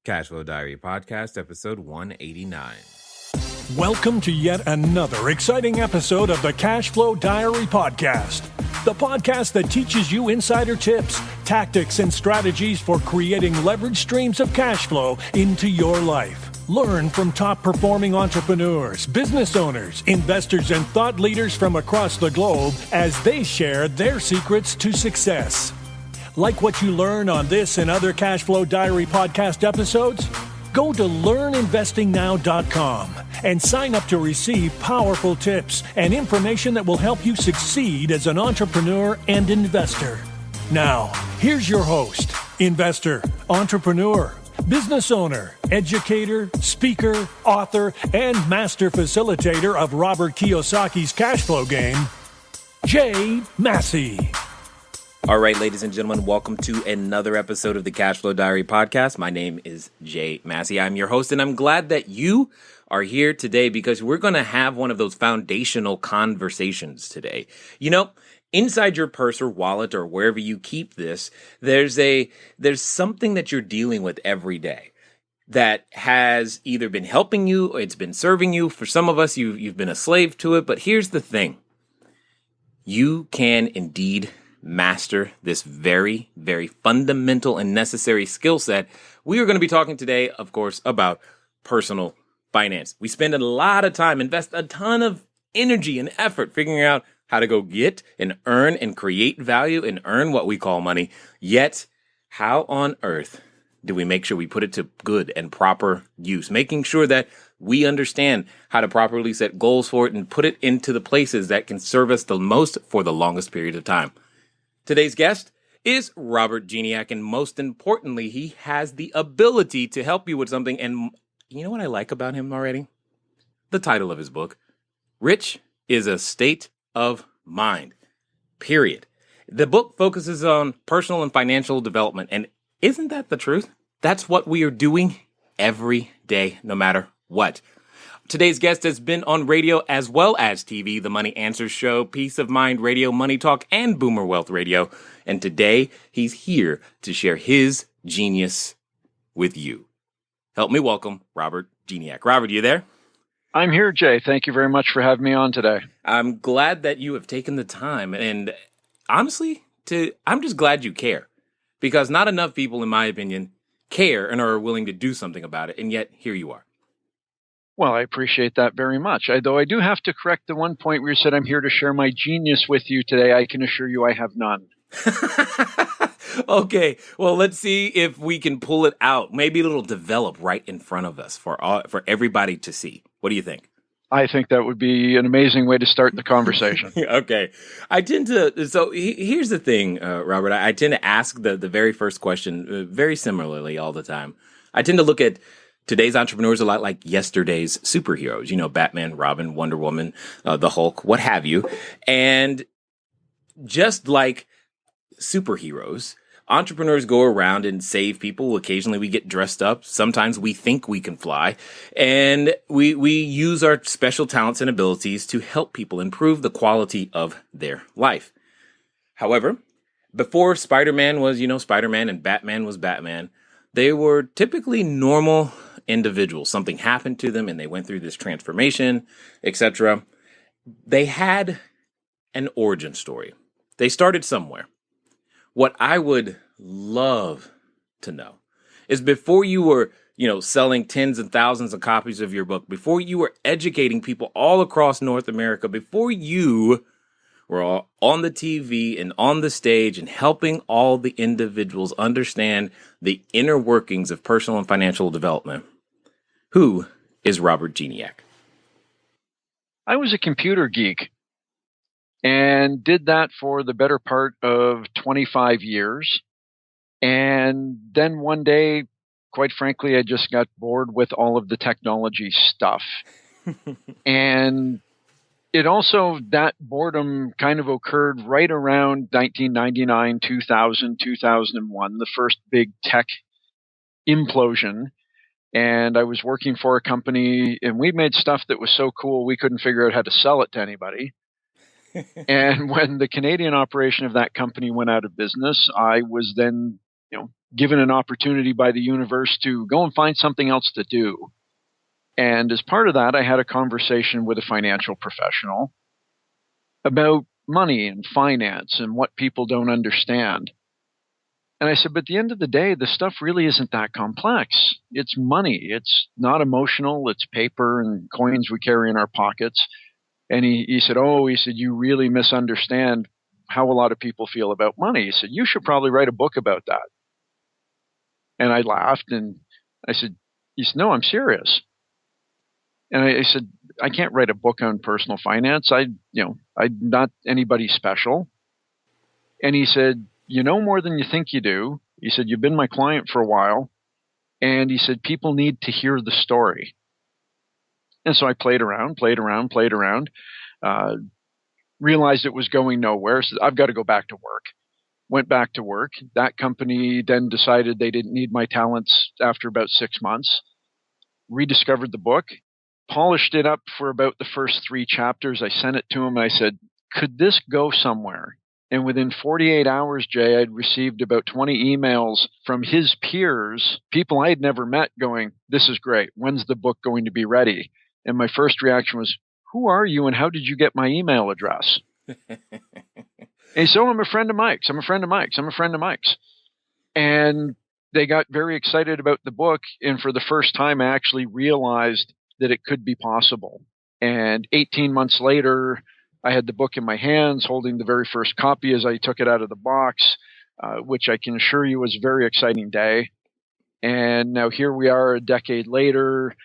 Cashflow Diary Podcast, episode 189. Welcome to yet another exciting episode of the Cashflow Diary Podcast, the podcast that teaches you insider tips, tactics, and strategies for creating leverage streams of cash flow into your life. Learn from top-performing entrepreneurs, business owners, investors, and thought leaders from across the globe as they share their secrets to success. Like what you learn on this and other Cashflow Diary podcast episodes? Go to learninvestingnow.com and sign up to receive powerful tips and information that will help you succeed as an entrepreneur and investor. Now, here's your host, investor, entrepreneur, business owner, educator, speaker, author, and master facilitator of Robert Kiyosaki's cash flow game, Jay Massey. All right, ladies and gentlemen, welcome to another episode of the Cashflow Diary Podcast. My name is Jay Massey. I'm your host, and I'm glad that you are here today because we're going to have one of those foundational conversations today. You know, inside your purse or wallet or wherever you keep this, there's something that you're dealing with every day that has either been helping you or it's been serving you. For some of us, you've been a slave to it. But here's the thing. You can indeed master this very, very fundamental and necessary skill set. We are going to be talking today, of course, about personal finance. We spend a lot of time, invest a ton of energy and effort figuring out how to go get and earn and create value and earn what we call money. Yet, how on earth do we make sure we put it to good and proper use? Making sure that we understand how to properly set goals for it and put it into the places that can serve us the most for the longest period of time. Today's guest is Robert Gignac, and most importantly, he has the ability to help you with something. And you know what I like about him already? The title of his book, Rich is a State of Mind, period. The book focuses on personal and financial development, and isn't that the truth? That's what we are doing every day, no matter what. Today's guest has been on radio as well as TV, The Money Answers Show, Peace of Mind Radio, Money Talk, and Boomer Wealth Radio. And today, he's here to share his genius with you. Help me welcome Robert Gignac. Robert, you there? I'm here, Jay. Thank you very much for having me on today. I'm glad that you have taken the time. And honestly, I'm just glad you care. Because not enough people, in my opinion, care and are willing to do something about it. And yet, here you are. Well, I appreciate that very much. Though I do have to correct the one point where you said I'm here to share my genius with you today. I can assure you I have none. Okay, well, let's see if we can pull it out. Maybe it'll develop right in front of us for everybody to see. What do you think? I think that would be an amazing way to start the conversation. Okay. Here's the thing, Robert. I tend to ask the very first question very similarly all the time. I tend to look at today's entrepreneurs a lot like yesterday's superheroes, you know, Batman, Robin, Wonder Woman, the Hulk, what have you. And just like superheroes, entrepreneurs go around and save people. Occasionally we get dressed up. Sometimes we think we can fly. And we use our special talents and abilities to help people improve the quality of their life. However, before Spider-Man was, Spider-Man and Batman was Batman, they were typically normal individuals. Something happened to them and they went through this transformation, etc. They had an origin story. They started somewhere. What I would love to know is before you were, selling tens and thousands of copies of your book, before you were educating people all across North America, before you were all on the TV and on the stage and helping all the individuals understand the inner workings of personal and financial development, who is Robert Gignac? I was a computer geek and did that for the better part of 25 years. And then one day, quite frankly, I just got bored with all of the technology stuff. And it also, that boredom kind of occurred right around 1999, 2000, 2001, the first big tech implosion. And I was working for a company, and we made stuff that was so cool we couldn't figure out how to sell it to anybody. And when the Canadian operation of that company went out of business, I was then, given an opportunity by the universe to go and find something else to do. And as part of that, I had a conversation with a financial professional about money and finance and what people don't understand. And I said, but at the end of the day, the stuff really isn't that complex. It's money. It's not emotional. It's paper and coins we carry in our pockets. And he said, you really misunderstand how a lot of people feel about money. He said, you should probably write a book about that. And I laughed and he said, no, I'm serious. And I said, I can't write a book on personal finance. I'm not anybody special. And he said, you know more than you think you do. He said, you've been my client for a while. And he said, people need to hear the story. And so I played around, realized it was going nowhere. So I've got to go back to work. Went back to work. That company then decided they didn't need my talents after about 6 months. Rediscovered the book, polished it up for about the first 3 chapters. I sent it to him and I said, could this go somewhere? And within 48 hours, Jay, I'd received about 20 emails from his peers, people I had never met, going, this is great. When's the book going to be ready? And my first reaction was, who are you and how did you get my email address? And so I'm a friend of Mike's. And they got very excited about the book. And for the first time, I actually realized that it could be possible. And 18 months later, I had the book in my hands, holding the very first copy as I took it out of the box, which I can assure you was a very exciting day. And now here we are a decade later,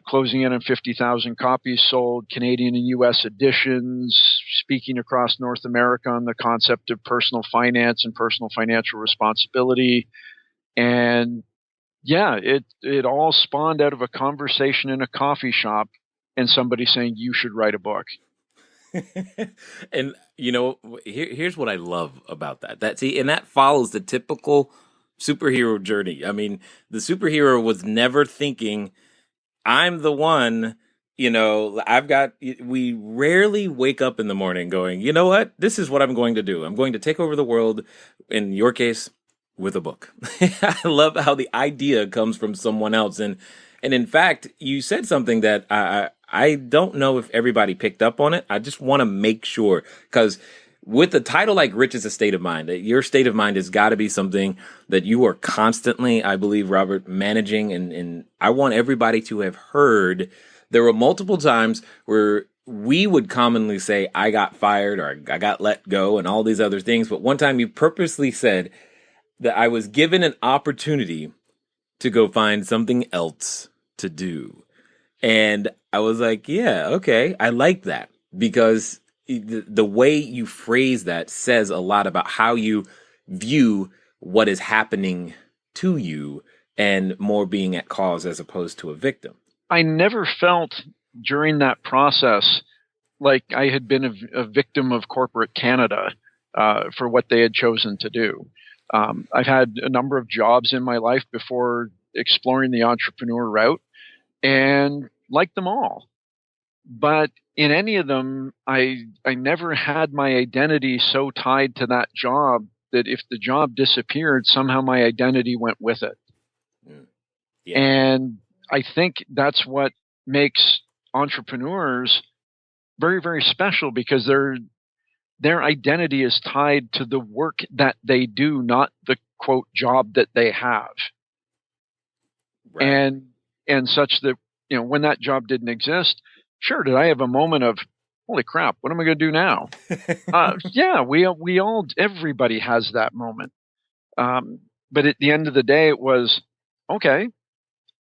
closing in on 50,000 copies sold, Canadian and U.S. editions, speaking across North America on the concept of personal finance and personal financial responsibility. And yeah, it all spawned out of a conversation in a coffee shop and somebody saying, you should write a book. And here's what I love about that. And that follows the typical superhero journey. I mean, the superhero was never thinking, I'm the one, we rarely wake up in the morning going, you know what? This is what I'm going to do. I'm going to take over the world, in your case, with a book. I love how the idea comes from someone else. And in fact, you said something that I don't know if everybody picked up on it. I just want to make sure, because with a title like Rich is a State of Mind, your state of mind has got to be something that you are constantly, I believe, Robert, managing. And I want everybody to have heard there were multiple times where we would commonly say, I got fired or I got let go and all these other things. But one time you purposely said that I was given an opportunity to go find something else to do. And I was like, yeah, okay. I like that, because the way you phrase that says a lot about how you view what is happening to you, and more being at cause as opposed to a victim. I never felt during that process like I had been a victim of corporate Canada for what they had chosen to do. I've had a number of jobs in my life before exploring the entrepreneur route, and liked them all. But in any of them, I never had my identity so tied to that job that if the job disappeared, somehow my identity went with it. Yeah. And I think that's what makes entrepreneurs very, very special, because their identity is tied to the work that they do, not the quote job that they have. Right. And such that, when that job didn't exist, sure, did I have a moment of, holy crap, what am I going to do now? Yeah, everybody has that moment. But at the end of the day, it was, okay,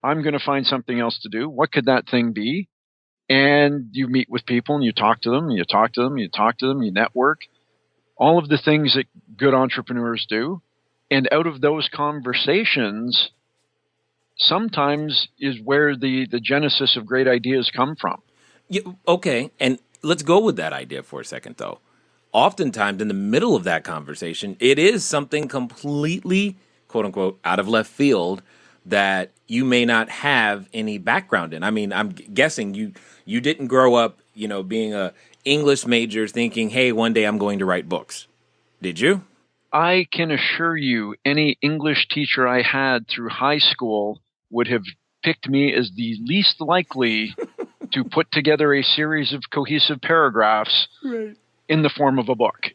I'm going to find something else to do. What could that thing be? And you meet with people and you talk to them, you network, all of the things that good entrepreneurs do. And out of those conversations, sometimes is where the genesis of great ideas come from. Yeah, okay, and let's go with that idea for a second, though. Oftentimes, in the middle of that conversation, it is something completely, quote-unquote, out of left field that you may not have any background in. I mean, I'm guessing you didn't grow up, being a English major thinking, hey, one day I'm going to write books. Did you? I can assure you, any English teacher I had through high school would have picked me as the least likely to put together a series of cohesive paragraphs in the form of a book.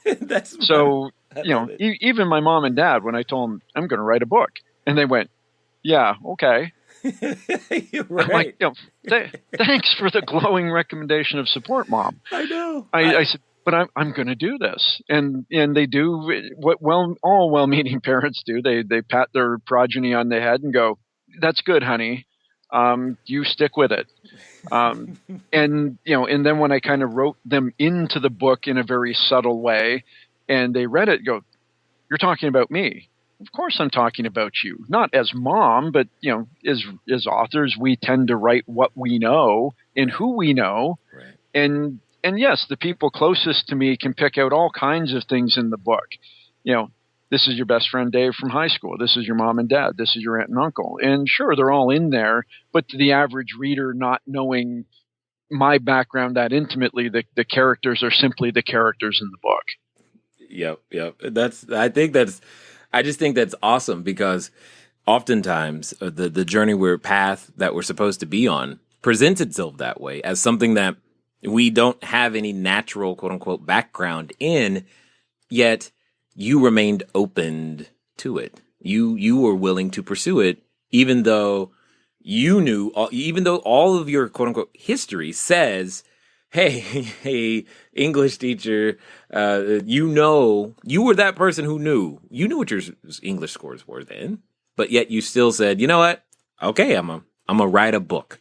That's so, it. Even my mom and dad, when I told them I'm going to write a book, and they went, yeah, okay. You're I'm like, right. Thanks for the glowing recommendation of support, Mom. I know. I said, but I'm going to do this, and they do what all well-meaning parents do. They pat their progeny on the head and go, "That's good, honey. You stick with it." And then when I kind of wrote them into the book in a very subtle way, and they read it, go, "You're talking about me." Of course I'm talking about you, not as mom, but as authors, we tend to write what we know and who we know. Right. And yes, the people closest to me can pick out all kinds of things in the book. This is your best friend Dave from high school. This is your mom and dad. This is your aunt and uncle. And sure, they're all in there, but to the average reader, not knowing my background that intimately, the characters are simply the characters in the book. Yep. I just think that's awesome, because oftentimes the journey path that we're supposed to be on presents itself that way, as something that we don't have any natural, quote unquote, background in, yet you remained open to it. You were willing to pursue it, even though even though all of your, quote unquote, history says, hey, English teacher, you were that person who knew what your English scores were then, but yet you still said, you know what? Okay, I'm gonna write a book,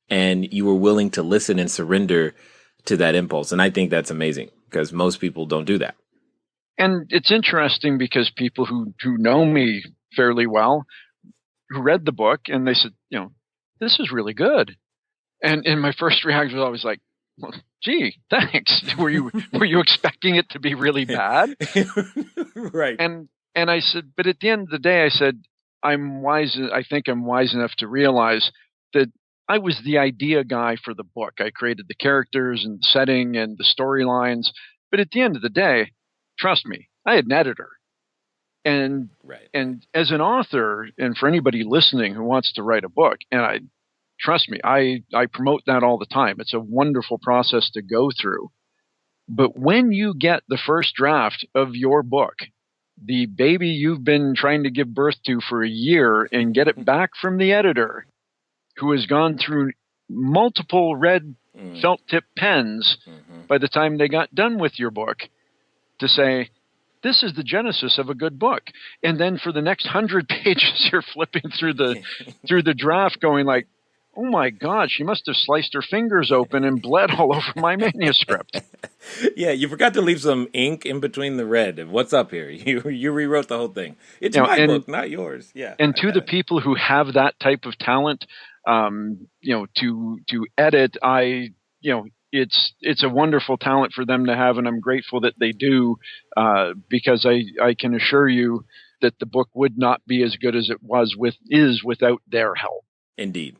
and you were willing to listen and surrender to that impulse. And I think that's amazing, because most people don't do that. And it's interesting because people who know me fairly well, who read the book, and they said, this is really good. And my first reaction was always like, well, gee, thanks. Were you expecting it to be really bad? Right. And I said, but at the end of the day, I said, I think I'm wise enough to realize that I was the idea guy for the book. I created the characters and the setting and the storylines. But at the end of the day, trust me, I had an editor. And as an author, and for anybody listening who wants to write a book, and trust me, I promote that all the time. It's a wonderful process to go through. But when you get the first draft of your book, the baby you've been trying to give birth to for a year, and get it back from the editor, who has gone through multiple red felt tip pens by the time they got done with your book, to say, this is the genesis of a good book. And then for the next 100 pages, you're flipping through the draft going like, oh my God, she must have sliced her fingers open and bled all over my manuscript. Yeah, you forgot to leave some ink in between the red. What's up here? You rewrote the whole thing. It's my book, not yours. Yeah. And to the people who have that type of talent, to edit, it's a wonderful talent for them to have, and I'm grateful that they do, because I can assure you that the book would not be as good as it is without their help. Indeed.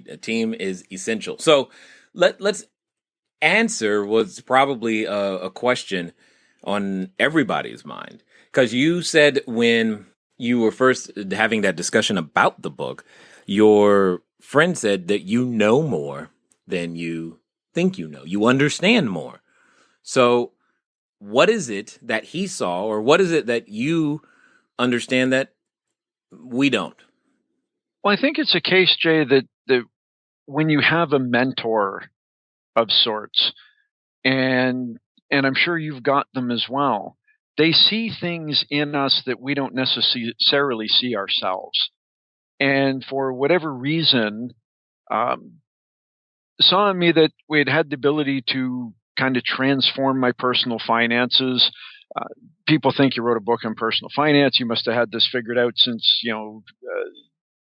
A team is essential. So let's answer what's probably a question on everybody's mind, because you said when you were first having that discussion about the book, your friend said that you know more than you think you know. You understand more. So what is it that he saw, or what is it that you understand that we don't? Well, I think it's a case, Jay, that when you have a mentor of sorts, and I'm sure you've got them as well, they see things in us that we don't necessarily see ourselves. And for whatever reason, saw in me that we had the ability to kind of transform my personal finances. People think you wrote a book on personal finance. You must have had this figured out since,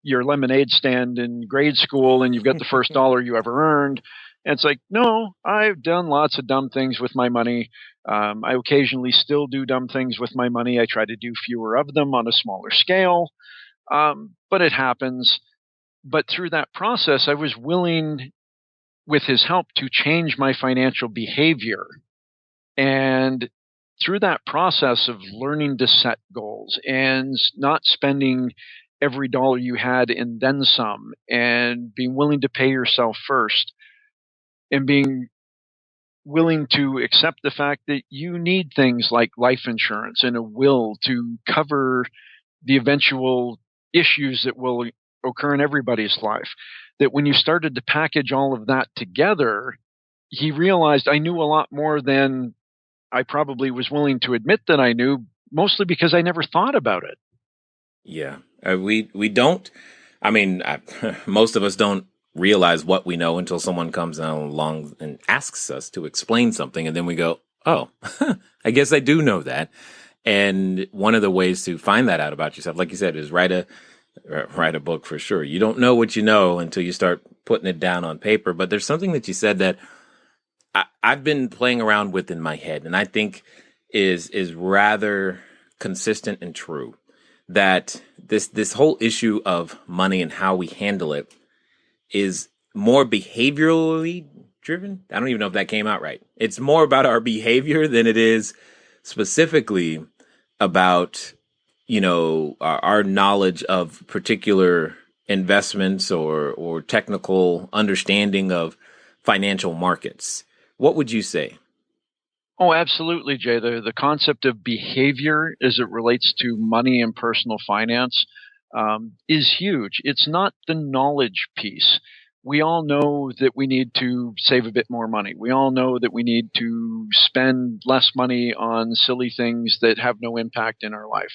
your lemonade stand in grade school, and you've got the first dollar you ever earned. And it's like, no, I've done lots of dumb things with my money. I occasionally still do dumb things with my money. I try to do fewer of them on a smaller scale. But it happens. But through that process, I was willing, with his help, to change my financial behavior. And through that process of learning to set goals and not spending every dollar you had and then some, and being willing to pay yourself first, and being willing to accept the fact that you need things like life insurance and a will to cover the eventual issues that will occur in everybody's life. That when you started to package all of that together, he realized I knew a lot more than I probably was willing to admit that I knew, mostly because I never thought about it. Yeah, we don't. I mean, most of us don't realize what we know until someone comes along and asks us to explain something, and then we go, "Oh, I guess I do know that." And one of the ways to find that out about yourself, like you said, is write a book for sure. You don't know what you know until you start putting it down on paper. But there's something that you said that I've been playing around with in my head, and I think is rather consistent and true. That this whole issue of money and how we handle it is more behaviorally driven. I don't even know if that came out right. It's more about our behavior than it is specifically about, our knowledge of particular investments or technical understanding of financial markets. What would you say? Oh, absolutely, Jay. The concept of behavior as it relates to money and personal finance is huge. It's not the knowledge piece. We all know that we need to save a bit more money. We all know that we need to spend less money on silly things that have no impact in our life.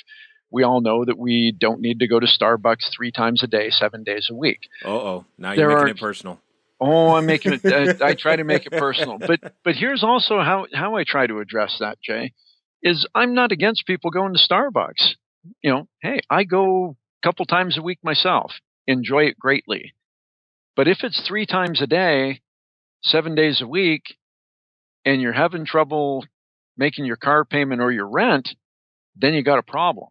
We all know that we don't need to go to Starbucks 3 times a day, 7 days a week. Now you're making it personal. Oh, I'm making it. I try to make it personal, but here's also how I try to address that, Jay. Is I'm not against people going to Starbucks. Hey, I go a couple times a week myself. Enjoy it greatly. But if it's 3 times a day, 7 days a week, and you're having trouble making your car payment or your rent, then you got a problem.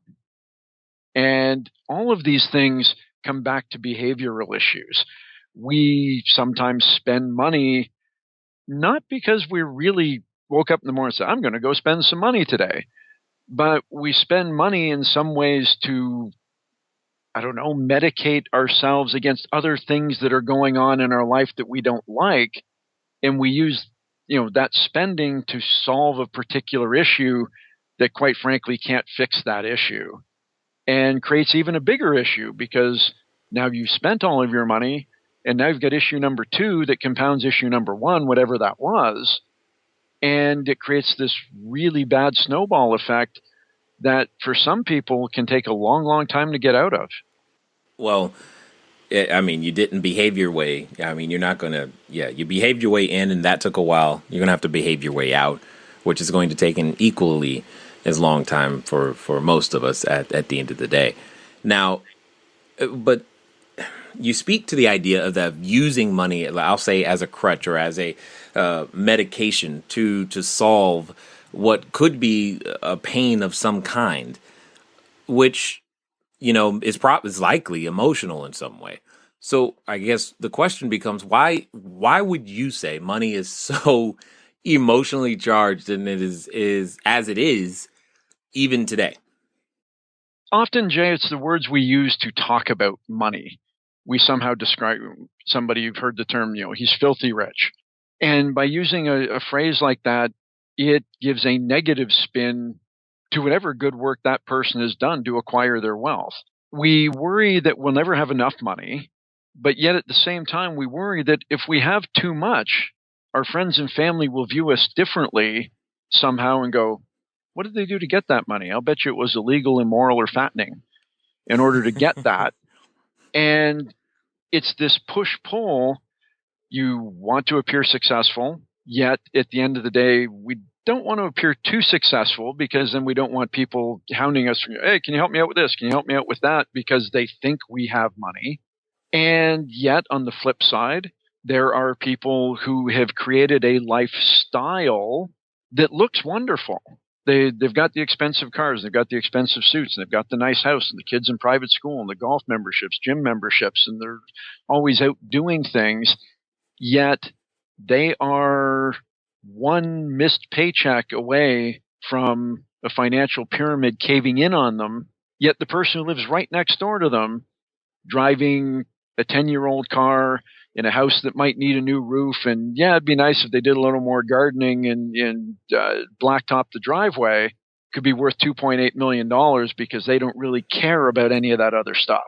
And all of these things come back to behavioral issues. We sometimes spend money not because we really woke up in the morning and said, I'm going to go spend some money today. But we spend money in some ways to, medicate ourselves against other things that are going on in our life that we don't like. And we use, that spending to solve a particular issue that quite frankly can't fix that issue, and creates even a bigger issue because now you've spent all of your money. And now you've got issue number 2 that compounds issue number 1, whatever that was. And it creates this really bad snowball effect that for some people can take a long, long time to get out of. Well, you didn't behave your way. You're not going to, you behaved your way in, and that took a while. You're going to have to behave your way out, which is going to take an equally as long time for most of us at the end of the day. Now, but you speak to the idea of that using money, I'll say, as a crutch or as a medication to solve what could be a pain of some kind, which is likely emotional in some way. So I guess the question becomes, why would you say money is so emotionally charged, and it is as it is even today? Often, Jay, it's the words we use to talk about money. We somehow describe somebody, you've heard the term, he's filthy rich. And by using a phrase like that, it gives a negative spin to whatever good work that person has done to acquire their wealth. We worry that we'll never have enough money, but yet at the same time, we worry that if we have too much, our friends and family will view us differently somehow and go, what did they do to get that money? I'll bet you it was illegal, immoral, or fattening in order to get that. And it's this push-pull. You want to appear successful, yet at the end of the day, we don't want to appear too successful because then we don't want people hounding us. Hey, can you help me out with this? Can you help me out with that? Because they think we have money. And yet, on the flip side, there are people who have created a lifestyle that looks wonderful. They've got the expensive cars, they've got the expensive suits, and they've got the nice house, and the kids in private school, and the golf memberships, gym memberships, and they're always out doing things. Yet they are one missed paycheck away from a financial pyramid caving in on them, yet the person who lives right next door to them, driving a 10-year-old car in a house that might need a new roof, and yeah, it'd be nice if they did a little more gardening and blacktop the driveway, could be worth $2.8 million because they don't really care about any of that other stuff.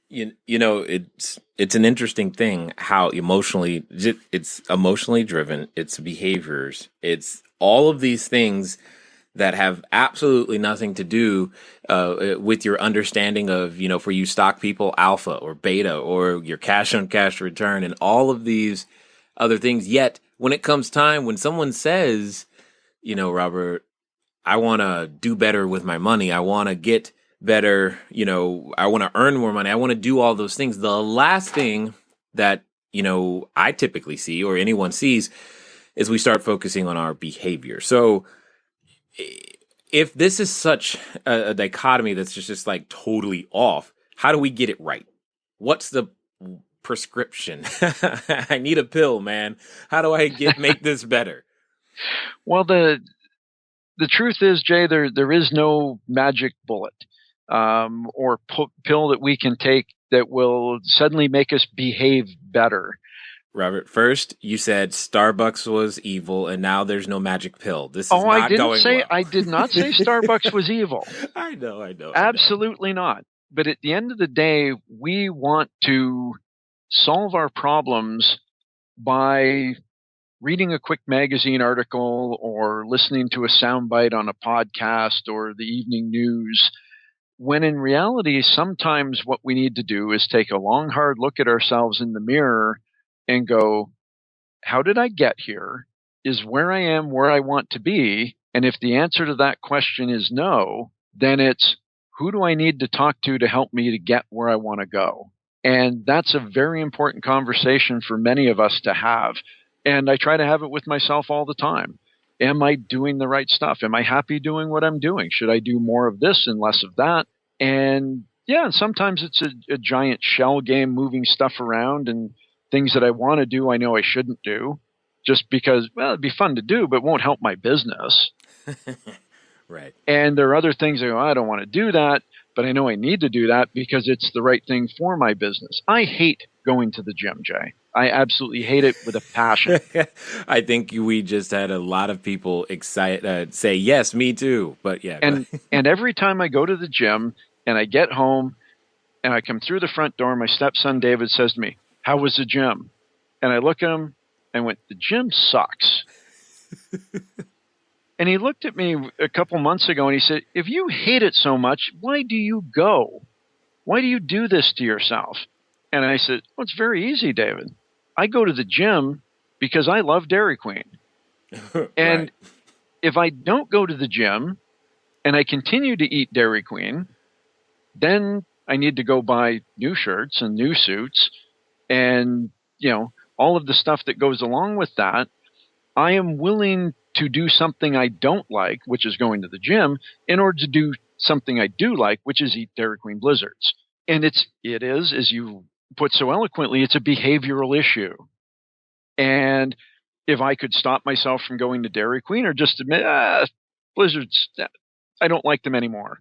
You know, it's an interesting thing how it's emotionally driven, it's behaviors, it's all of these things that have absolutely nothing to do with your understanding of, you know, for you stock people, alpha or beta or your cash on cash return and all of these other things. Yet when it comes time, when someone says, you know, Robert, I want to do better with my money, I want to get better, you know, I want to earn more money, I want to do all those things. The last thing that, you know, I typically see or anyone sees is we start focusing on our behavior. So if this is such a dichotomy that's just like totally off, how do we get it right? What's the prescription? I need a pill, man. How do I make this better? Well, the truth is, Jay, there is no magic bullet or pill that we can take that will suddenly make us behave better. Robert, first you said Starbucks was evil, and now there's no magic pill. This is not going well. I did not say Starbucks was evil. I know. Absolutely not. But at the end of the day, we want to solve our problems by reading a quick magazine article or listening to a soundbite on a podcast or the evening news, when in reality, sometimes what we need to do is take a long, hard look at ourselves in the mirror and go, how did I get here? Is where I am where I want to be? And if the answer to that question is no, then it's, who do I need to talk to help me to get where I want to go? And that's a very important conversation for many of us to have. And I try to have it with myself all the time. Am I doing the right stuff? Am I happy doing what I'm doing? Should I do more of this and less of that? And yeah, sometimes it's a giant shell game, moving stuff around, and things that I want to do, I know I shouldn't do, just because, well, it'd be fun to do, but it won't help my business. Right. And there are other things I go, I don't want to do that, but I know I need to do that because it's the right thing for my business. I hate going to the gym, Jay. I absolutely hate it with a passion. I think we just had a lot of people say, yes, me too. But yeah. And every time I go to the gym and I get home and I come through the front door, my stepson David says to me, how was the gym? And I look at him and went, the gym sucks. And he looked at me a couple months ago and he said, if you hate it so much, why do you go? Why do you do this to yourself? And I said, well, it's very easy, David. I go to the gym because I love Dairy Queen. And right. If I don't go to the gym and I continue to eat Dairy Queen, then I need to go buy new shirts and new suits and, you know, all of the stuff that goes along with that. I am willing to do something I don't like, which is going to the gym, in order to do something I do like, which is eat Dairy Queen Blizzards. And it is, as you put so eloquently, it's a behavioral issue. And if I could stop myself from going to Dairy Queen or just admit, Blizzards, I don't like them anymore,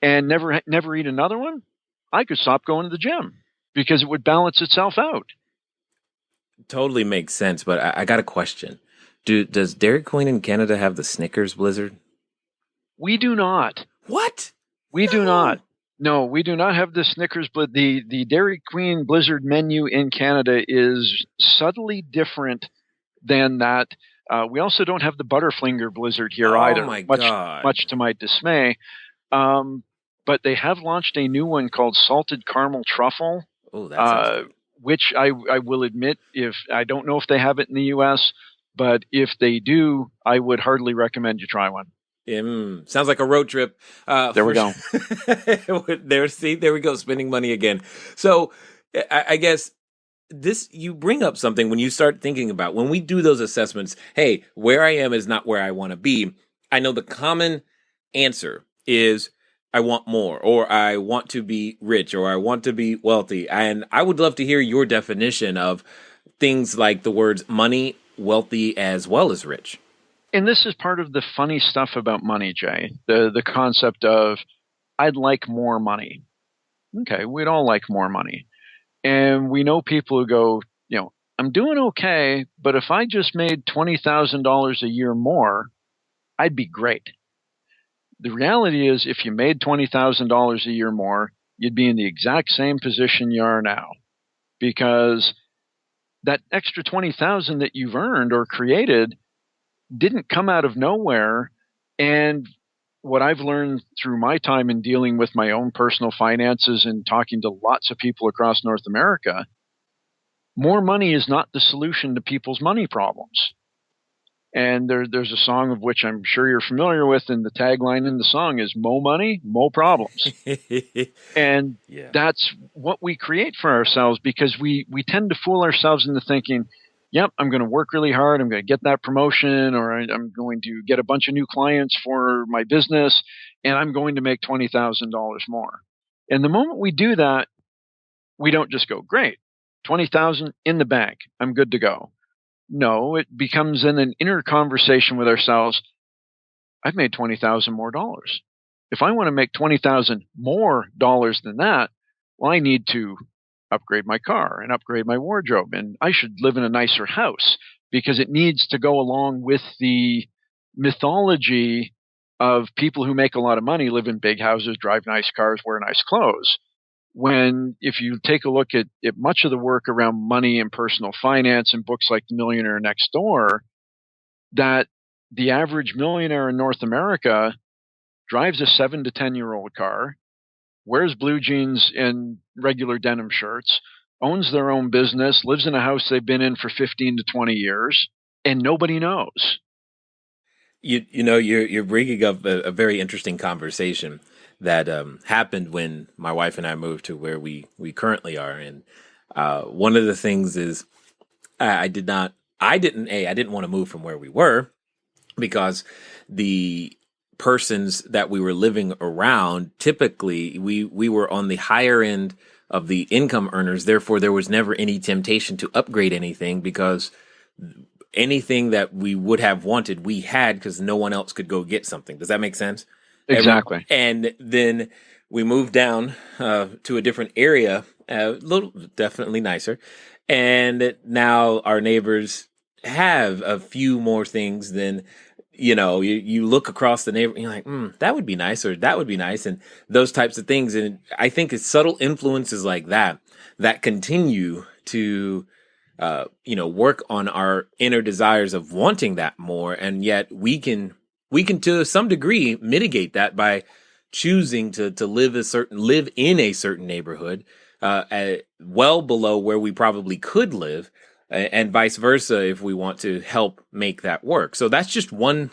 and never eat another one, I could stop going to the gym because it would balance itself out. Totally makes sense, but I got a question. Does Dairy Queen in Canada have the Snickers Blizzard? We do not. What? We do not. No, we do not have the Snickers. But the Dairy Queen Blizzard menu in Canada is subtly different than that. We also don't have the Butterfinger Blizzard here either. Oh my God. Much to my dismay. But they have launched a new one called Salted Caramel Truffle. Oh, that sounds good. Which I will admit, if I don't know if they have it in the U.S., but if they do, I would hardly recommend you try one. Sounds like a road trip. There we go. There we go, spending money again. So I guess you bring up something when you start thinking about, when we do those assessments, hey, where I am is not where I want to be. I know the common answer is, I want more, or I want to be rich, or I want to be wealthy. And I would love to hear your definition of things like the words money, wealthy, as well as rich. And this is part of the funny stuff about money, Jay. The concept of, I'd like more money. Okay, we'd all like more money. And we know people who go, I'm doing okay, but if I just made $20,000 a year more, I'd be great. The reality is, if you made $20,000 a year more, you'd be in the exact same position you are now, because that extra $20,000 that you've earned or created didn't come out of nowhere. And what I've learned through my time in dealing with my own personal finances and talking to lots of people across North America, more money is not the solution to people's money problems. And there's a song of which I'm sure you're familiar with, and the tagline in the song is "Mo money, mo problems." And that's what we create for ourselves, because we tend to fool ourselves into thinking, yep, I'm going to work really hard, I'm going to get that promotion, or I'm going to get a bunch of new clients for my business, and I'm going to make $20,000 more. And the moment we do that, we don't just go, great, 20,000 in the bank, I'm good to go. No, it becomes then an inner conversation with ourselves. I've made $20,000 more dollars. If I want to make $20,000 more dollars than that, well, I need to upgrade my car and upgrade my wardrobe, and I should live in a nicer house, because it needs to go along with the mythology of people who make a lot of money, live in big houses, drive nice cars, wear nice clothes. When, if you take a look at much of the work around money and personal finance in books like The Millionaire Next Door, that the average millionaire in North America drives a 7 to 10-year-old car, wears blue jeans and regular denim shirts, owns their own business, lives in a house they've been in for 15 to 20 years, and nobody knows. You're bringing up a very interesting conversation that happened when my wife and I moved to where we currently are. And one of the things is I didn't want to move from where we were, because the persons that we were living around, typically we were on the higher end of the income earners. Therefore, there was never any temptation to upgrade anything, because anything that we would have wanted, we had, because no one else could go get something. Does that make sense? Exactly. And then we moved down to a different area, a little definitely nicer. And now our neighbors have a few more things than, you look across the neighbor and you're like, that would be nice, or that would be nice. And those types of things. And I think it's subtle influences like that continue to, work on our inner desires of wanting that more. And yet we can to some degree mitigate that by choosing to live in a certain neighborhood, well below where we probably could live, and vice versa if we want to help make that work. So that's just one,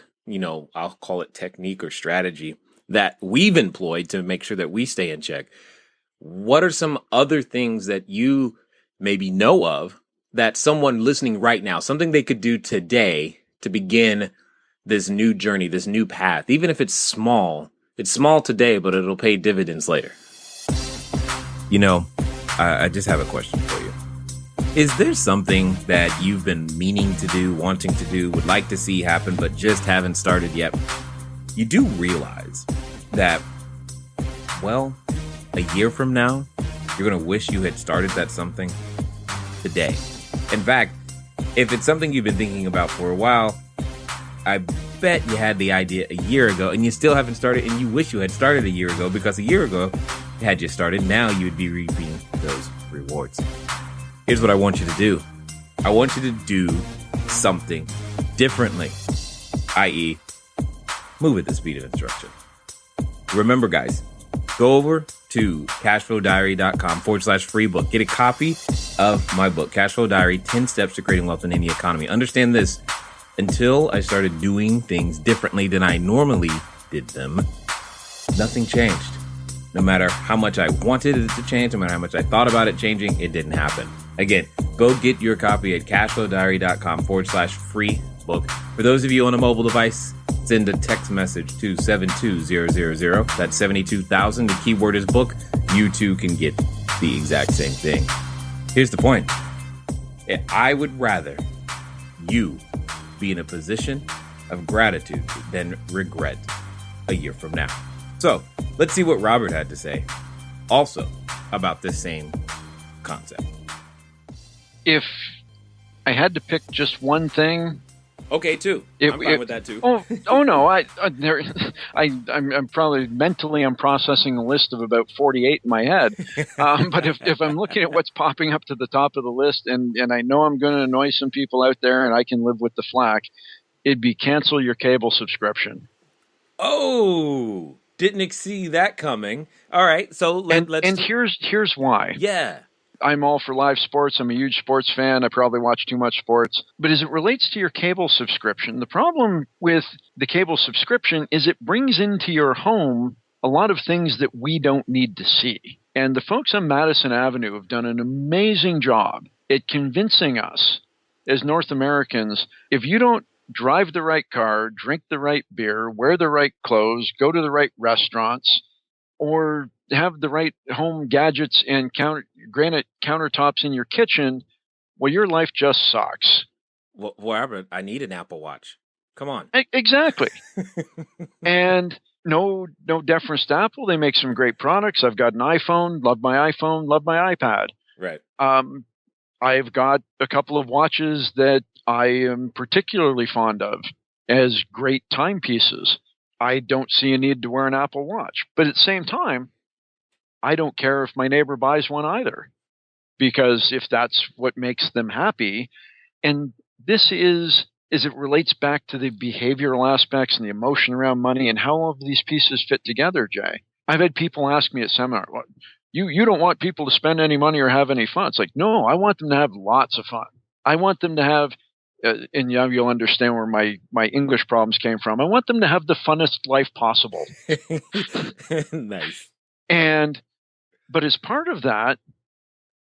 I'll call it technique or strategy that we've employed to make sure that we stay in check. What are some other things that you maybe know of that someone listening right now, something they could do today to begin this new journey, this new path, even if it's small today, but it'll pay dividends later? I just have a question for you. Is there something that you've been meaning to do, wanting to do, would like to see happen, but just haven't started yet? You do realize that, a year from now, you're going to wish you had started that something today. In fact, if it's something you've been thinking about for a while, I bet you had the idea a year ago and you still haven't started, and you wish you had started a year ago, because a year ago, had you started, now you'd be reaping those rewards. Here's what I want you to do. I want you to do something differently, i.e., move at the speed of instruction. Remember, guys, go over to CashFlowDiary.com/free book. Get a copy of my book, Cashflow Diary, 10 Steps to Creating Wealth in Any Economy. Understand this. Until I started doing things differently than I normally did them, nothing changed. No matter how much I wanted it to change, no matter how much I thought about it changing, it didn't happen. Again, go get your copy at CashFlowDiary.com/free book. For those of you on a mobile device, send a text message to 72000. That's 72,000. The keyword is book. You too can get the exact same thing. Here's the point. I would rather you be in a position of gratitude than regret a year from now. So let's see what Robert had to say also about this same concept. If I had to pick just one thing, okay, two. I'm fine with that too. Oh no! I'm probably mentally I'm processing a list of about 48 in my head. But if I'm looking at what's popping up to the top of the list, and I know I'm going to annoy some people out there, and I can live with the flack, it'd be cancel your cable subscription. Oh, didn't see that coming. All right, so let's. And here's why. Yeah. I'm all for live sports. I'm a huge sports fan. I probably watch too much sports. But as it relates to your cable subscription, the problem with the cable subscription is it brings into your home a lot of things that we don't need to see. And the folks on Madison Avenue have done an amazing job at convincing us as North Americans, if you don't drive the right car, drink the right beer, wear the right clothes, go to the right restaurants, or have the right home gadgets and granite countertops in your kitchen, well, your life just sucks. Well, Robert, I need an Apple Watch. Come on. Exactly. And no deference to Apple. They make some great products. I've got an iPhone, love my iPhone, love my iPad. Right. I've got a couple of watches that I am particularly fond of as great timepieces. I don't see a need to wear an Apple Watch. But at the same time, I don't care if my neighbor buys one either, because if that's what makes them happy, and this is, as it relates back to the behavioral aspects and the emotion around money and how all of these pieces fit together, Jay. I've had people ask me at seminars, you don't want people to spend any money or have any fun. It's like, no, I want them to have lots of fun. I want them to have, and you'll understand where my English problems came from. I want them to have the funnest life possible. Nice. But as part of that,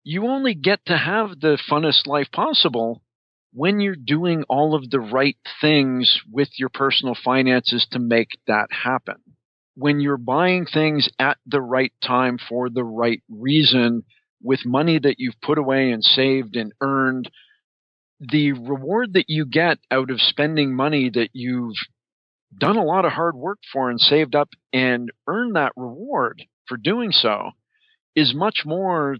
you only get to have the funnest life possible when you're doing all of the right things with your personal finances to make that happen. When you're buying things at the right time for the right reason with money that you've put away and saved and earned, the reward that you get out of spending money that you've done a lot of hard work for and saved up and earned that reward for doing so is much more,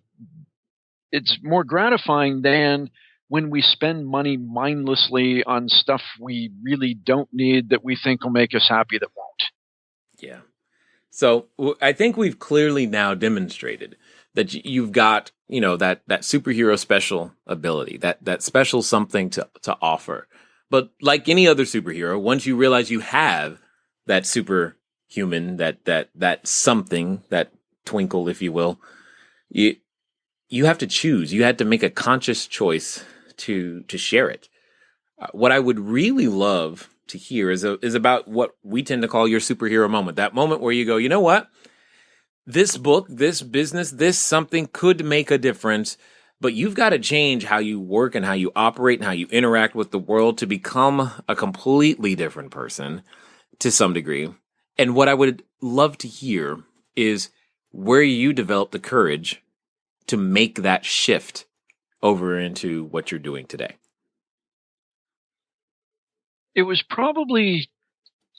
it's more gratifying than when we spend money mindlessly on stuff we really don't need that we think will make us happy that won't. Yeah. So I think we've clearly now demonstrated that you've got, that superhero special ability, that special something to offer. But like any other superhero, once you realize you have that superhuman, that something, that twinkle, if you will, you have to choose. You had to make a conscious choice to share it. What I would really love to hear is about what we tend to call your superhero moment. That moment where you go, you know what? This book, this business, this something could make a difference, but you've got to change how you work and how you operate and how you interact with the world to become a completely different person to some degree. And what I would love to hear is where you develop the courage to make that shift over into what you're doing today. It was probably,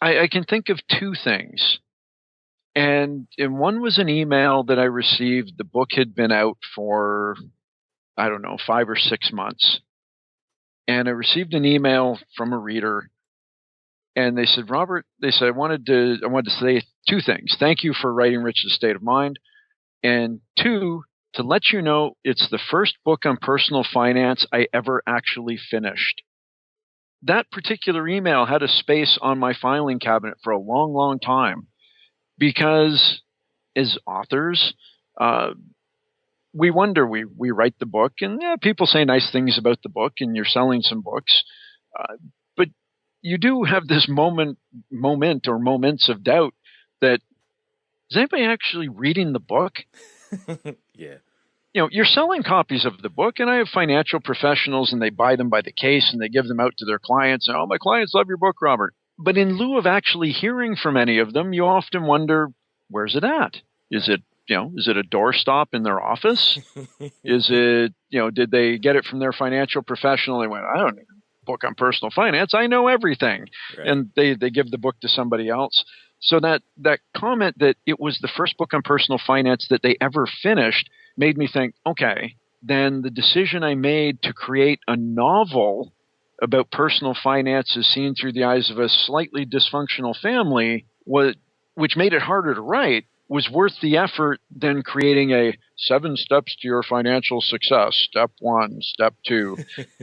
I can think of two things. And one was an email that I received. The book had been out for, 5 or 6 months. And I received an email from a reader. And they said, Robert, I wanted to say two things. Thank you for writing Rich's State of Mind. And two, to let you know, it's the first book on personal finance I ever actually finished. That particular email had a space on my filing cabinet for a long, long time because as authors, we wonder, we write the book and people say nice things about the book and you're selling some books. But you do have this moment or moments of doubt that is anybody actually reading the book? Yeah. You're selling copies of the book, and I have financial professionals, and they buy them by the case, and they give them out to their clients. And, my clients love your book, Robert. But in lieu of actually hearing from any of them, you often wonder, where's it at? Is it a doorstop in their office? Is it, did they get it from their financial professional? They went, I don't know. book on personal finance. I know everything. Right. And they give the book to somebody else. So that comment that it was the first book on personal finance that they ever finished made me think, okay, then the decision I made to create a novel about personal finance as seen through the eyes of a slightly dysfunctional family, which made it harder to write, was worth the effort than creating a 7 steps to your financial success, step 1, step 2,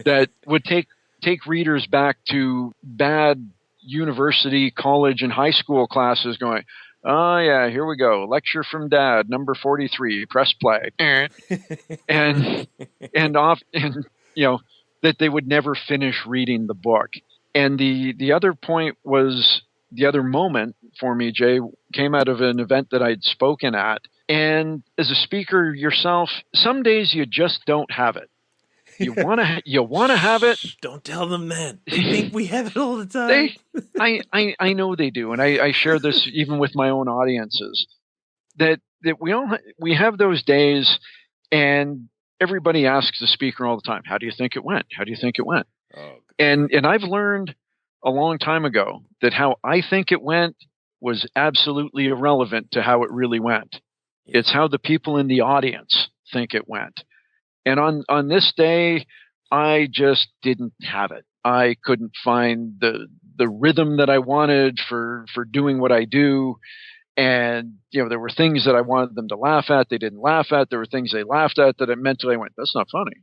that would take readers back to bad university, college, and high school classes going, oh yeah, here we go. Lecture from Dad, number 43, press play. and that they would never finish reading the book. And the other point was, the other moment for me, Jay, came out of an event that I'd spoken at. And as a speaker yourself, some days you just don't have it. You want to have it. Don't tell them that. They think we have it all the time. I know they do, and I share this even with my own audiences. That we have those days, and everybody asks the speaker all the time, "How do you think it went? How do you think it went?" Oh, and I've learned a long time ago that how I think it went was absolutely irrelevant to how it really went. Yeah. It's how the people in the audience think it went. And on this day, I just didn't have it. I couldn't find the rhythm that I wanted for doing what I do. And, there were things that I wanted them to laugh at. They didn't laugh at. There were things they laughed at that I mentally went, that's not funny.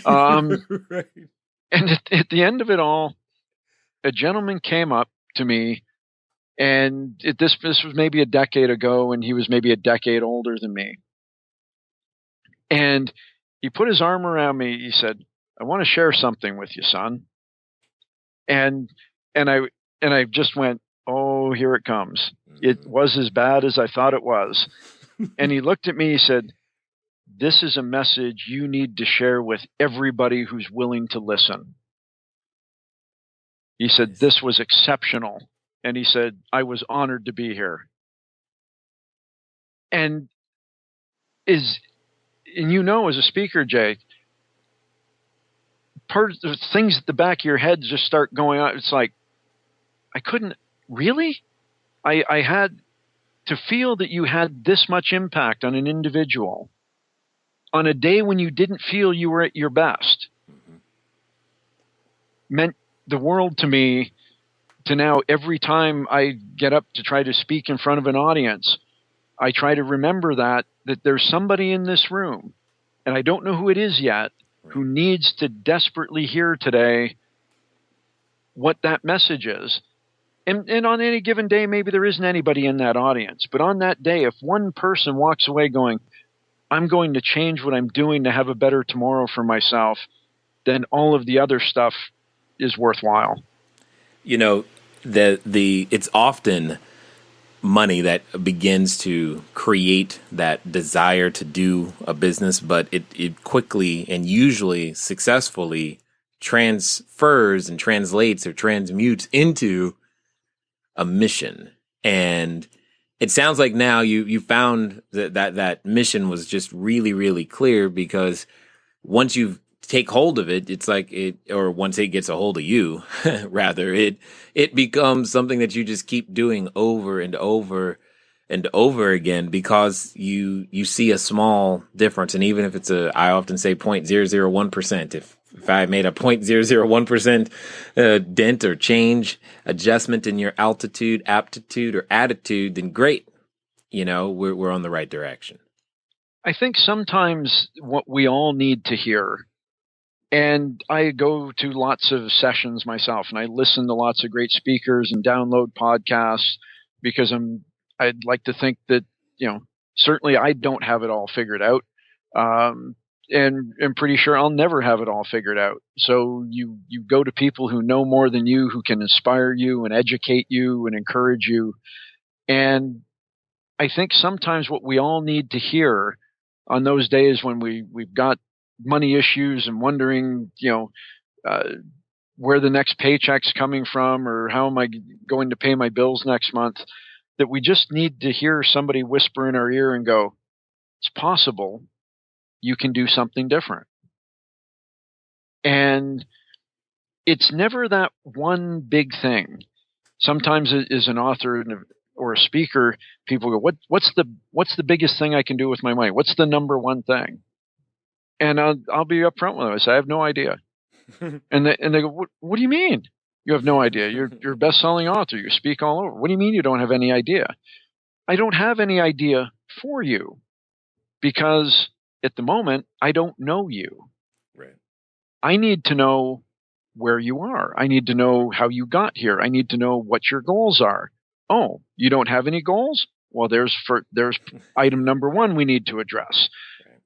Right. And at the end of it all, a gentleman came up to me, and this was maybe a decade ago, and he was maybe a decade older than me. And he put his arm around me. He said, I want to share something with you, son. And I just went, oh, here it comes. It was as bad as I thought it was. And he looked at me, he said, this is a message you need to share with everybody who's willing to listen. He said, this was exceptional. And he said, I was honored to be here. And as a speaker, Jay, part of the things at the back of your head just start going on. It's like, I couldn't really? I had to feel that you had this much impact on an individual on a day when you didn't feel you were at your best meant the world to me. To now, every time I get up to try to speak in front of an audience, I try to remember that there's somebody in this room, and I don't know who it is yet, who needs to desperately hear today what that message is. And on any given day, maybe there isn't anybody in that audience. But on that day, if one person walks away going, I'm going to change what I'm doing to have a better tomorrow for myself, then all of the other stuff is worthwhile. It's often money that begins to create that desire to do a business, but it quickly and usually successfully transfers and translates or transmutes into a mission. And it sounds like now you found that mission was just really, really clear, because once you take hold of it, it's like or once it gets a hold of you, rather, it becomes something that you just keep doing over and over and over again, because you see a small difference. And even if it's I often say 0.001%, if I made a 0.001% dent or change, adjustment in your altitude, aptitude, or attitude, then great. We're on the right direction. I think sometimes what we all need to hear, and I go to lots of sessions myself, and I listen to lots of great speakers and download podcasts, because I'd like to think that, certainly I don't have it all figured out. And I'm pretty sure I'll never have it all figured out. So you go to people who know more than you, who can inspire you and educate you and encourage you. And I think sometimes what we all need to hear on those days when we've got money issues and wondering, where the next paycheck's coming from, or how am I going to pay my bills next month, that we just need to hear somebody whisper in our ear and go, it's possible. You can do something different. And it's never that one big thing. Sometimes as an author or a speaker, people go, what's the biggest thing I can do with my money? What's the number one thing? And I'll be upfront with them. I say, I have no idea. And they go, what do you mean? You have no idea. You're a best-selling author. You speak all over. What do you mean you don't have any idea? I don't have any idea for you because at the moment, I don't know you. Right. I need to know where you are. I need to know how you got here. I need to know what your goals are. Oh, you don't have any goals? Well, there's item number one we need to address. Right.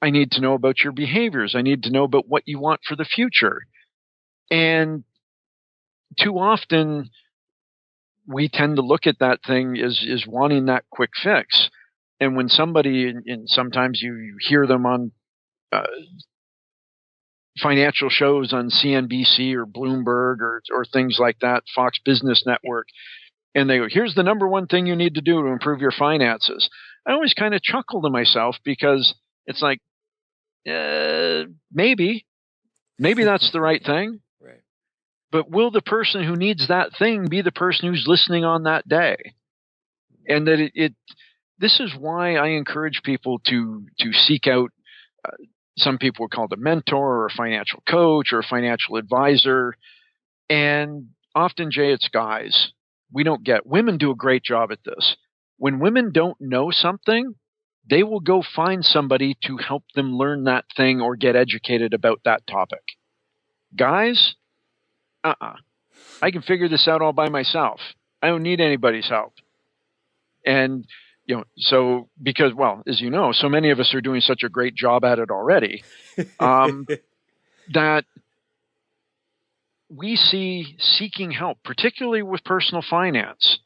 I need to know about your behaviors. I need to know about what you want for the future. And too often we tend to look at that thing as wanting that quick fix. And when somebody, and sometimes you hear them on financial shows on CNBC or Bloomberg or things like that, Fox Business Network, and they go, here's the number one thing you need to do to improve your finances. I always kind of chuckle to myself because it's like, maybe that's the right thing. Right. But will the person who needs that thing be the person who's listening on that day? And that this is why I encourage people to seek out, some people would call it a mentor or a financial coach or a financial advisor. And often, Jay, it's guys. Women do a great job at this. When women don't know something, they will go find somebody to help them learn that thing or get educated about that topic. Guys, I can figure this out all by myself. I don't need anybody's help. And, so because, well, as you know, so many of us are doing such a great job at it already, that we see seeking help, particularly with personal finance,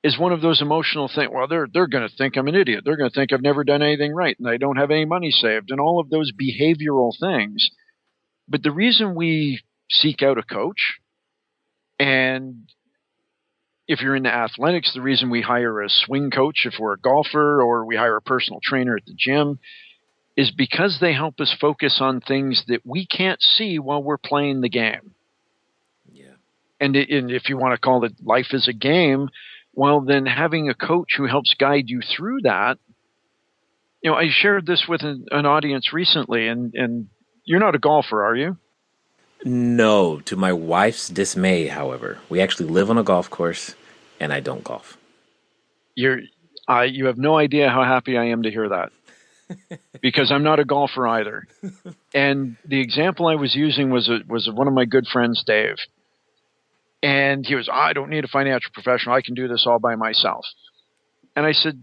is one of those emotional things. Well, they're going to think I'm an idiot. They're going to think I've never done anything right and I don't have any money saved and all of those behavioral things. But the reason we seek out a coach, and if you're into athletics, the reason we hire a swing coach if we're a golfer, or we hire a personal trainer at the gym, is because they help us focus on things that we can't see while we're playing the game. Yeah. And if you want to call it life is a game, well, then having a coach who helps guide you through that. I shared this with an audience recently, and you're not a golfer, are you? No, to my wife's dismay, however. We actually live on a golf course, and I don't golf. You have no idea how happy I am to hear that, because I'm not a golfer either. And the example I was using was one of my good friends, Dave. And he was, I don't need a financial professional. I can do this all by myself. And I said,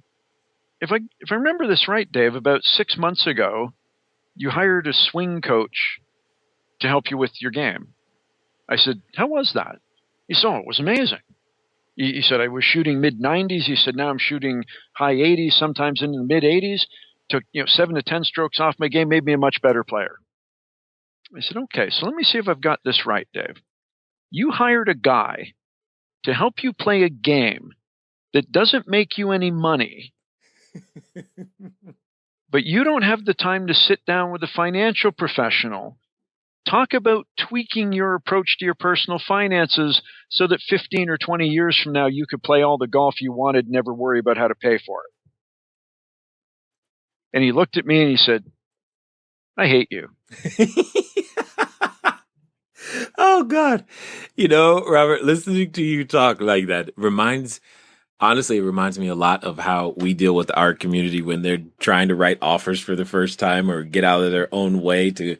if I remember this right, Dave, about 6 months ago, you hired a swing coach to help you with your game. I said, how was that? He said, it was amazing. He said, I was shooting mid-90s. He said, now I'm shooting high 80s, sometimes into the mid-80s. Took 7 to 10 strokes off my game, made me a much better player. I said, okay, so let me see if I've got this right, Dave. You hired a guy to help you play a game that doesn't make you any money, but you don't have the time to sit down with a financial professional, talk about tweaking your approach to your personal finances so that 15 or 20 years from now you could play all the golf you wanted and never worry about how to pay for it. And he looked at me and he said, I hate you. Oh, God. Robert, listening to you talk like that reminds me a lot of how we deal with our community when they're trying to write offers for the first time or get out of their own way to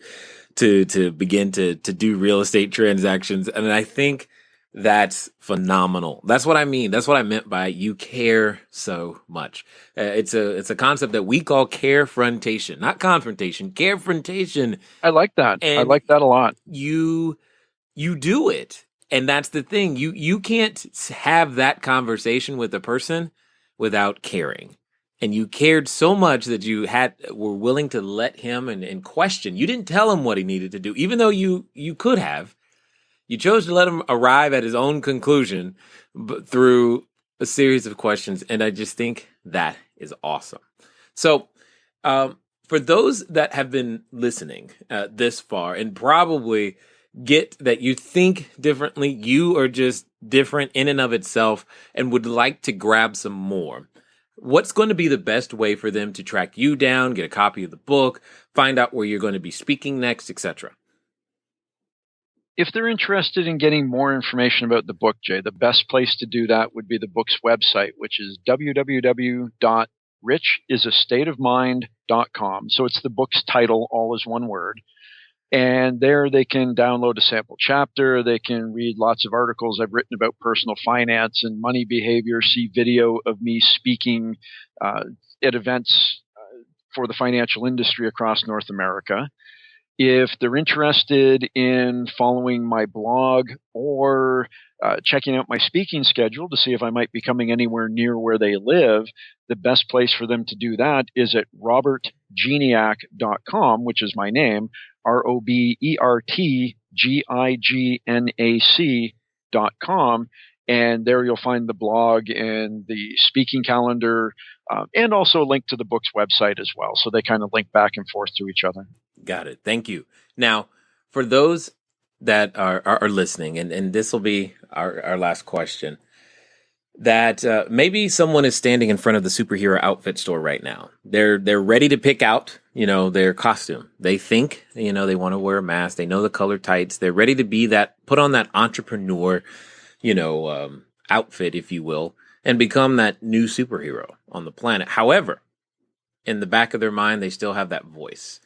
begin to do real estate transactions. And I think that's phenomenal. That's what I mean. That's what I meant by you care so much. It's a concept that we call carefrontation, not confrontation, carefrontation. I like that. And I like that a lot. You do it. And that's the thing. You can't have that conversation with a person without caring. And you cared so much that you were willing to let him and question. You didn't tell him what he needed to do, even though you could have. You chose to let him arrive at his own conclusion through a series of questions. And I just think that is awesome. So for those that have been listening this far and probably get that you think differently, you are just different in and of itself, and would like to grab some more, what's going to be the best way for them to track you down, get a copy of the book, find out where you're going to be speaking next, etc.? If they're interested in getting more information about the book, Jay, the best place to do that would be the book's website, which is www.richisastateofmind.com. So it's the book's title, all is one word. And there they can download a sample chapter. They can read lots of articles I've written about personal finance and money behavior, see video of me speaking at events for the financial industry across North America. If they're interested in following my blog or checking out my speaking schedule to see if I might be coming anywhere near where they live, the best place for them to do that is at robertgignac.com, which is my name, ROBERTGIGNAC.com. And there you'll find the blog and the speaking calendar, and also a link to the book's website as well. So they kind of link back and forth to each other. Got it. Thank you. Now, for those that are listening, and this will be our last question, that maybe someone is standing in front of the superhero outfit store right now. They're ready to pick out, their costume. They think, they want to wear a mask. They know the color tights. They're ready to be put on that entrepreneur, outfit, if you will, and become that new superhero on the planet. However, in the back of their mind, they still have that voice.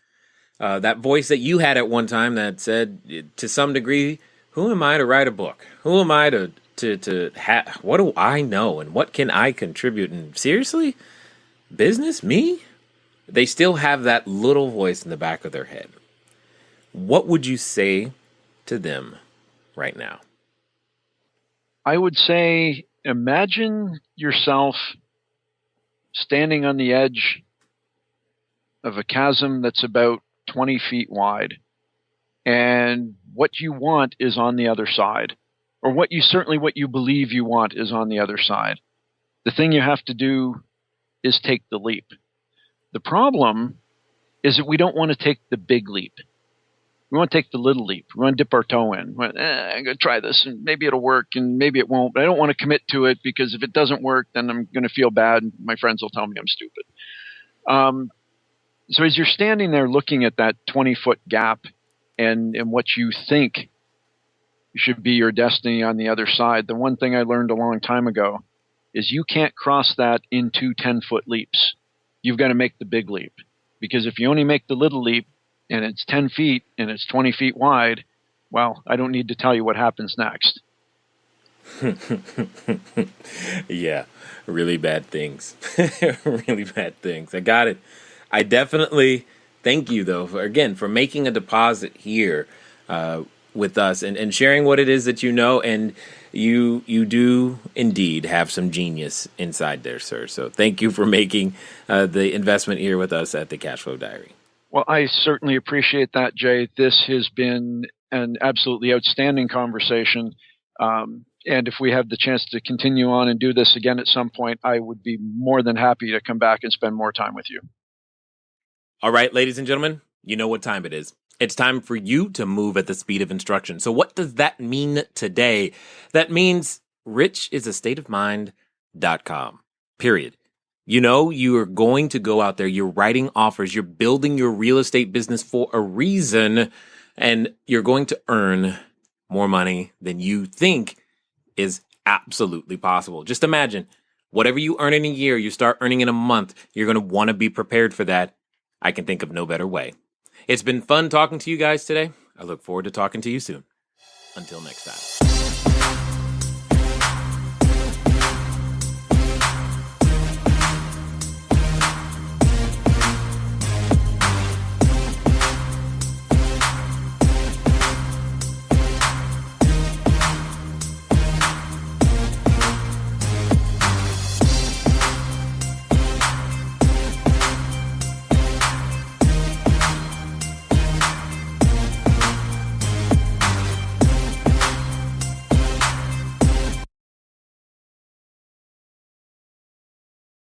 That voice that you had at one time that said, to some degree, who am I to write a book? Who am I to what do I know and what can I contribute? And seriously, business, me? They still have that little voice in the back of their head. What would you say to them right now? I would say, imagine yourself standing on the edge of a chasm that's about 20 feet wide, and what you want is on the other side, or what you believe you want is on the other side. The thing you have to do is take the leap. The problem is that we don't want to take the big leap. We want to take the little leap. We want to dip our toe in. I'm going to try this, and maybe it'll work, and maybe it won't, but I don't want to commit to it, because if it doesn't work, then I'm going to feel bad, and my friends will tell me I'm stupid. So as you're standing there looking at that 20-foot gap and what you think should be your destiny on the other side, the one thing I learned a long time ago is you can't cross that in 2 10-foot leaps. You've got to make the big leap. Because if you only make the little leap and it's 10 feet and it's 20 feet wide, well, I don't need to tell you what happens next. Yeah, really bad things. Really bad things. I got it. I definitely thank you, though, for making a deposit here with us and sharing what it is that you know. And you do indeed have some genius inside there, sir. So thank you for making the investment here with us at the Cashflow Diary. Well, I certainly appreciate that, Jay. This has been an absolutely outstanding conversation. And if we have the chance to continue on and do this again at some point, I would be more than happy to come back and spend more time with you. All right, ladies and gentlemen, you know what time it is. It's time for you to move at the speed of instruction. So what does that mean today? That means richisastateofmind.com, period. You are going to go out there, you're writing offers, you're building your real estate business for a reason, and you're going to earn more money than you think is absolutely possible. Just imagine, whatever you earn in a year, you start earning in a month, you're going to want to be prepared for that. I can think of no better way. It's been fun talking to you guys today. I look forward to talking to you soon. Until next time.